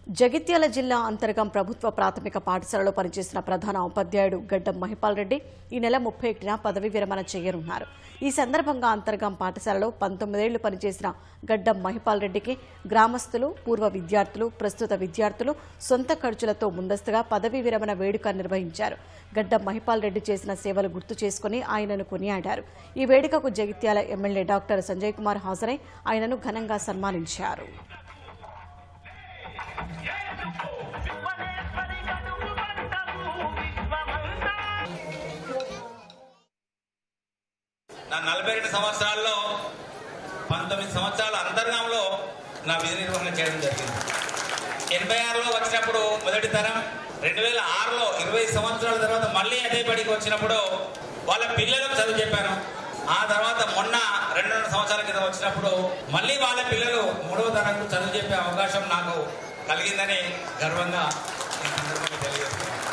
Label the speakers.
Speaker 1: జగిత్యాల జిల్లా అంతర్గం ప్రభుత్వ ప్రాథమిక పాఠశాలలో పనిచేసిన ప్రధాన ఉపాధ్యాయుడు గడ్డం మహిపాల్ రెడ్డి ఈ నెల 31న పదవి విరమణ చేయనున్నారు. ఈ సందర్భంగా అంతర్గం పాఠశాలలో 19 ఏళ్లు పనిచేసిన గడ్డం మహిపాల్ రెడ్డికి గ్రామస్తులు, పూర్వ విద్యార్థులు, ప్రస్తుత విద్యార్థులు సొంత ఖర్చులతో ముందస్తుగా పదవి విరమణ వేడుక నిర్వహించారు. గడ్డం మహిపాల్ రెడ్డి చేసిన సేవలు గుర్తు చేసుకుని ఆయనను కొనియాడారు. ఈ వేడుకకు జగిత్యాల ఎమ్మెల్యే డాక్టర్ సంజయ్ కుమార్ హాజరై ఆయనను ఘనంగా సన్మానించారు.
Speaker 2: నా 42 సంవత్సరాల్లో 19 సంవత్సరాల అంతర్గంలో నా విధి నిర్వహణ చేయడం జరిగింది. 86లో వచ్చినప్పుడు మొదటి తరం, 2006లో 20 సంవత్సరాల తర్వాత మళ్ళీ అదే బడికి వచ్చినప్పుడు వాళ్ళ పిల్లలకు చదువు చెప్పాను. ఆ తర్వాత మొన్న 2 సంవత్సరాల క్రితం వచ్చినప్పుడు మళ్ళీ వాళ్ళ పిల్లలు 3వ తరంకు చదువు చెప్పే అవకాశం నాకు కలిగిందని గర్వంగా ఈ సందర్భంగా తెలియజేస్తున్నాను.